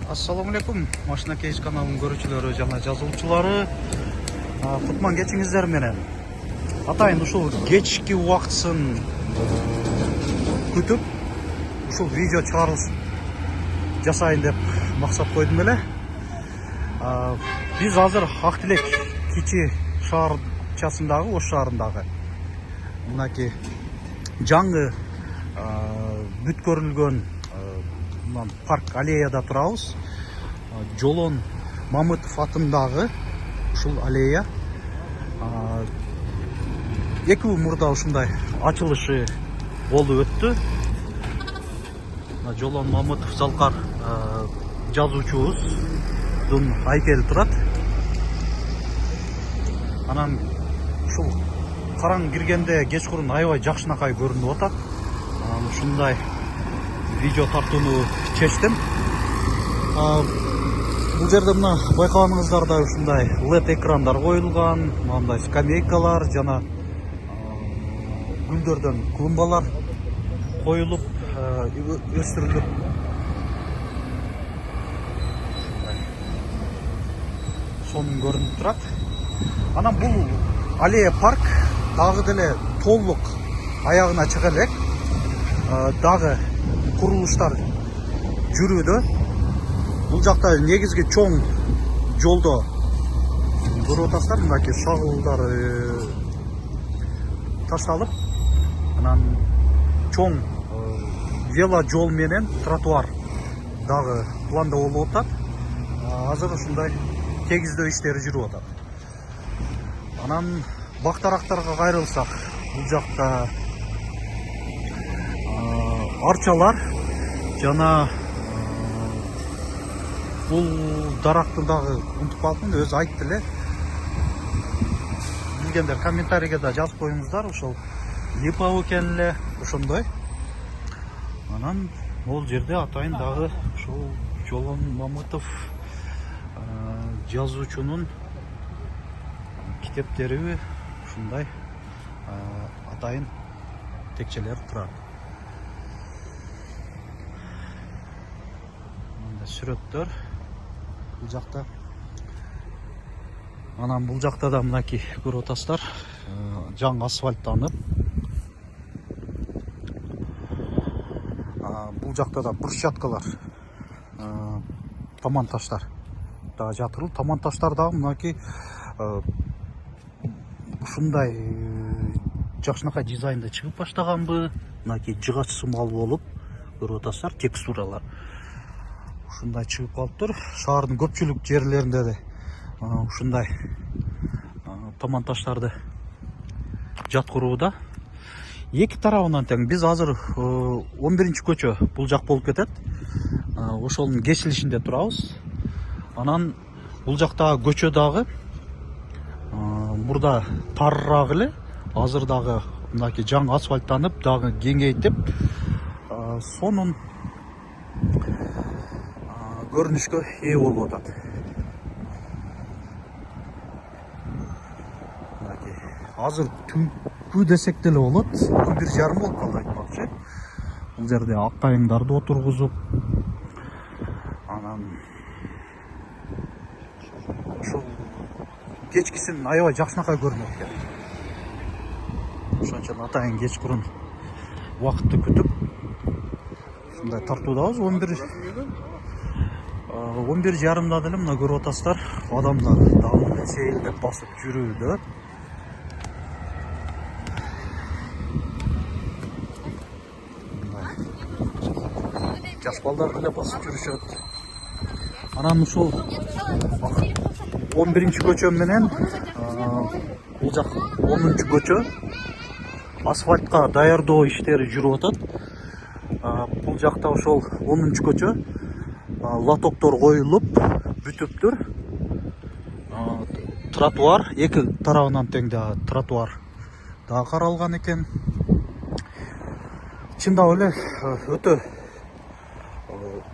Assalamu alaikum. Машина кейс каналының көрүүчүлөрү жана жазуучулары. Кутман кечиңиздер менен. Атайын ушул кечки убактысын күтүп, ушул видео чыгарылыш жасайын деп максат койдум эле. Биз азыр Актилек кичи шаарчасындагы, Ош шаарындагы мынакей жаңы бүткөрүлгөн парк аллеяда турабыз. Жолон Мамытов атындагы ушул аллея. 2 жыл мурда ушундай ачылышы болуп өттү. Жолон Мамытов Залкар жазуучубуздун айкели турат. Анан ушул караң киргенде кечкурун аябай жакшынакай көрүнүп атат. Ушундай видео тартууну чечтим. Бул жерде мына байкаганыңыздарда ушундай LED экрандар коюлган, мындай скамейкалар жана гүлдөрдөн клумбалар коюлуп, өстүрүлүп. Сонун көрүнүп турат. Анан бул аллея парк дагы деле толук аягына чыга элек. Дагы курулуштар жүрүүдө. Бул жакта негизги чоң жолдо көрүп атасыздар, мынакей шагылдар ташталып, анан чоң вело жол менен тротуар дагы планда болуп атат. Азыр ушундай тегиздөө иштери жүрүп атат. Анан бактарактарга кайрылсак, бул жакта арчалар жана бул дарактын дагы унутуп калдым, өзү айтты эле. Билгендер комментарийге да жазып коюңуздар, ошол липовый экен эле, ошондой. Анан бул жерде атайын дагы ушул Жолон Мамытов жазуучунун китептери ушундай атайын текчелер турат. Сүрөттөр бул жакта. Анан бул жакта да мынакей көрүп атасыздар, жаңы асфальттанып. Бул жакта да брусчаткалар, таман таштар да жатырыл. Таман таштар дагы мынакей ушундай жакшынакай дизайнда чыгып баштаганбы, мынакей жыгач сымал болуп көрүп атасыздар, текстуралар ушундай чыгып калыптыр. Шаардын көпчүлүк жерлеринде де ушундай таман таштарды жаткырууда. Эки тарабынан тең. Биз азыр 11-көчө бул жак болуп кетет. Ошонун кесилишинде турабыз. Анан бул жактагы көчө дагы мурда тарыраак эле, азыр дагы мынакей жаңы асфальттанып, дагы кеңейтип, сонун көрүнүшкө ээ болуп атат. Азыр түнкү десек деле болот. 1:30 болуп калды айтмакчы. Бул жерде аккайыңдарды отургузуп, анан ушул кечкисин аябай жакшынакай көрүнөт экен. Ошончон атайын кечкурун убакытты күтүп ушундай тартуудабыз. 11:30 деле мына көрүп атасыздар, адамдар дагы сейилдеп басып жүрүүдө. Жаш балдар деле басып жүрүшөт. Анан ушул 11-көчө менен бул жак 10-көчө асфальтка даярдоо иштери жүрүп атат. Бул жакта ошол 10-көчө лотоктор коюлуп бүтүптүр. Тротуар эки тарабынан тең да тротуар да каралган экен. Чындап эле өтө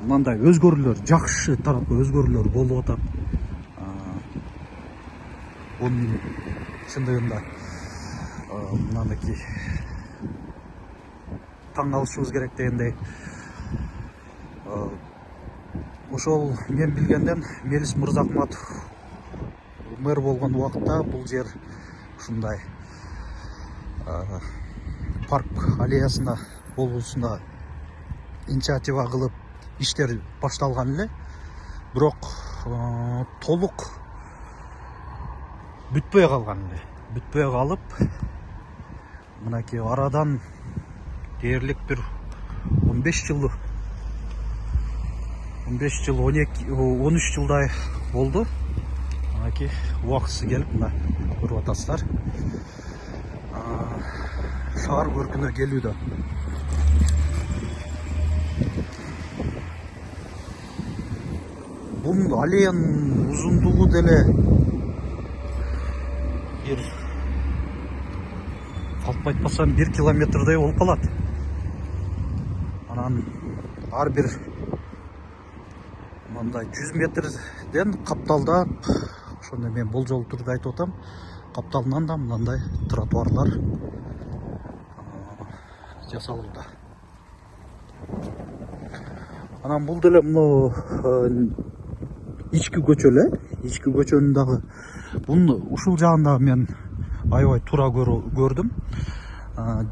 мындай өзгөрүүлөр, жакшы тарапка өзгөрүүлөр болуп атат. Бунун чындыгында мынакей таң калышыбыз керек дегендей ошол мен билгенден Мелис Мырзахматов мэр болгон убакта бул жер ушундай парк аллеясына болуусуна инициатива кылып иштер башталган эле. Бирок толук бүтпөй калган эле. Бүтпөй калып, мынакей арадан дээрлик бир 15 жыл 13 жылдай болду. Мынакей убактысы келип, мына көрүп атасыздар. Шаар көркүнө келүүдө. Бул аллеянын узундугу деле бир калп айтпасам 1 километрдей болуп калат. Анан ар бир мындай 100 метрден капталда, ошондо мен болжол түрдө айтып атам, капталынан да мындай тротуарлар жасалууда. Анан бул деле мына ички көчө эле, ички көчөнүн дагы бунун ушул жагында мен аябай туура көрдүм.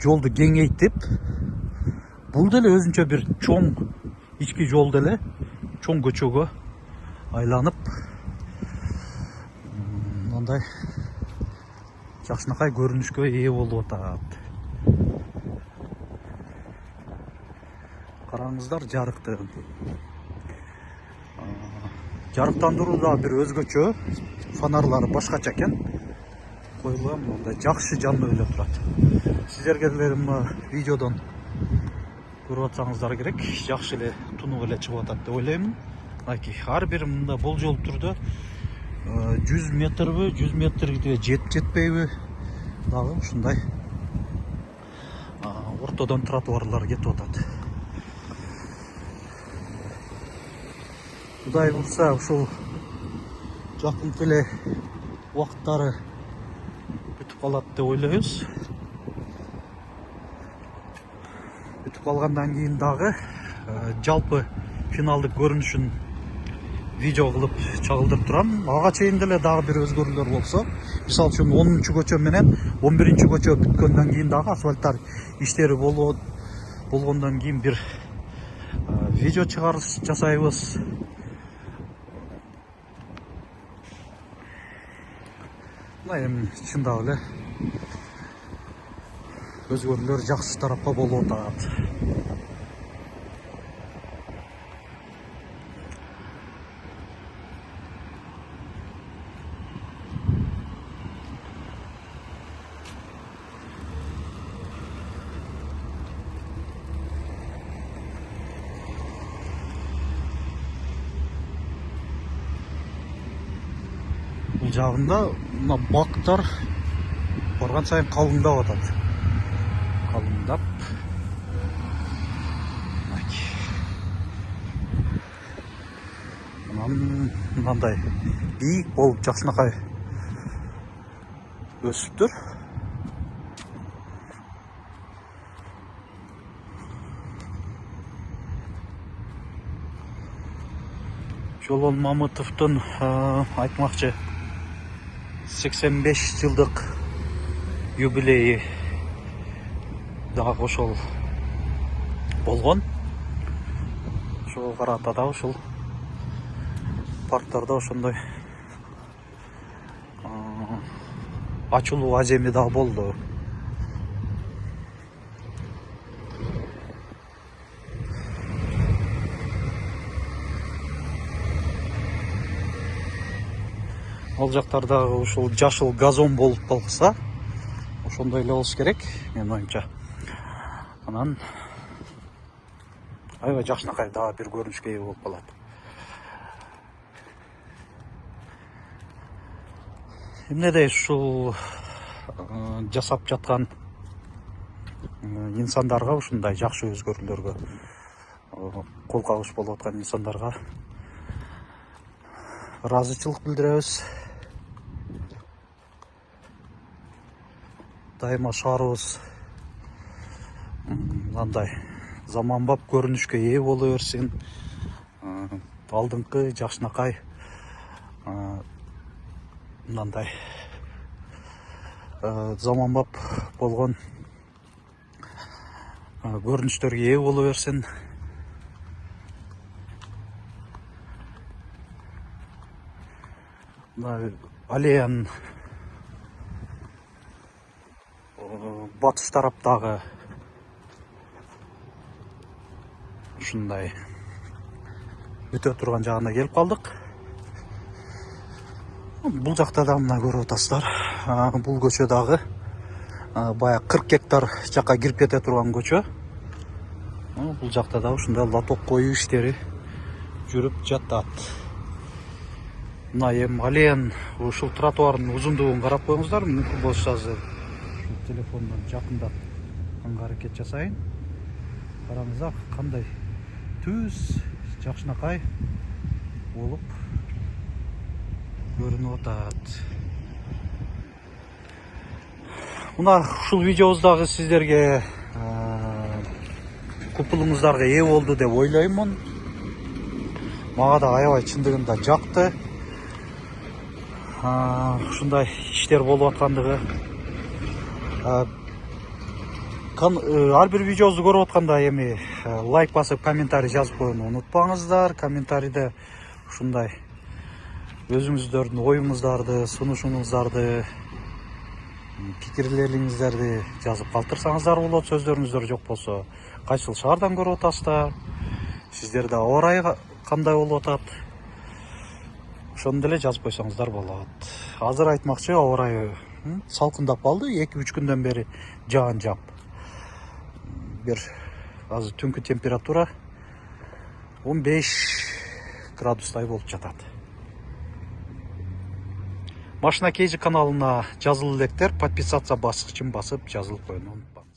Жолду кеңейтип, бул деле өзүнчө бир чоң ички жол деле чоң көчөгө айланып, мындай жакшынакай көрүнүшкө ээ болуп атат. Караңыздар, жарыктыгын. Жарыктандыруу да бир өзгөчө, фонарлары башкача экен. Коюлган мындай жакшы жанды эле турат. Сиздерге деле видеодон көрүп атсаңыздар керек, жакшы эле тунук эле чыгып атат деп ойлоймун. Ар бир мында болжол түрдө 100 метрби, 100 метрге жетпейби дагы ушундай ортодон тротуарлар кетип атат. Кудай бурса, ушул жакынкы эле убакыттары бүтүп калат деп ойлойбуз. Бүтүп калгандан кийин дагы жалпы финалдык көрүнүшүн видео кылып чагылдырып турам. Ага чейин деле дагы бир өзгөрүүлөр болсо, мисалы үчүн 10-көчө менен 11-көчө бүткөндөн кийин дагы асфальттар иштери болгондон кийин бир видео чыгарыш жасайбыз. Эми чындап эле өзгөрүүлөр жакшы тарапка болуп атат. Бул жагында мына бактар барган сайын калыңдап атат. Калыңдап. Мындай бийик болуп жакшынакай өсүптүр. Жолон Мамытовдун айтмакчы 85 жылдык юбилейи дагы ошол болгон. Ошого карата да ушул парктарда ошондой ачылуу ажеми дагы болду. Ал жактарда ушул жашыл газон болуп калса, ошондой эле болуш керек, менин оюмча. Анан аябай жакшынакай дагы бир көрүнүшкө ээ болуп калат. Эмнедей ушул жасап жаткан инсандарга, ушундай жакшы өзгөрүүлөргө кол кагыш болуп аткан инсандарга ыраазычылык билдиребиз. Дайыма шаарыбыз мындай заманбап көрүнүшкө ээ боло берсин. алдыңкы жакшынакай мындай заманбап болгон көрүнүштөргө ээ боло берсин. Аллеянын батыш тараптагы ушундай өтө турган жагына келип калдык. Бул жакта да мына көрүп атасыздар. Бул көчө дагы баягы 40 гектар жакка кирип кете турган көчө. Бул жакта да ушундай лоток коюу иштери жүрүп жатат. Мына эми аллеянын ушул тротуардын узундугун карап коюңуздар. Мүмкүн болсо азыр телефондон жакындап аракет жасайын. Караңыздар кандай түз жакшынакай болуп көрүнүп атат. Мына ушул видеобуздагы сиздерге купулуңуздарга ээ болду деп ойлоймун. Мага да аябай чындыгында жакты. Ушундай иштер болуп аткандыгы. Ар бир видеобузду көрүп атканда эми лайк басып, комментарий жазып коюуну унутпаңыздар. Комментарийде ушундай өзүңүздөрдүн оюңуздарды, сунушуңуздарды, пикирлериңиздерди жазып калтырсаңыздар болот. Сөздөрүңүздөр жок болсо, кайсыл шаардан көрүп атасыздар, сиздерде аба ырайы кандай болуп атат, ошону деле жазып койсоңуздар болот. Азыр айтмакчы, аба ырайы салкындап калды. 2-3 күндөн бери жаан жаап. Бир азыр түнкү температура 15 градустай болуп жатат. Машина Кейжи каналына жазылып электер, подписаться баскычын басып жазылып коюуну унутпаңыз.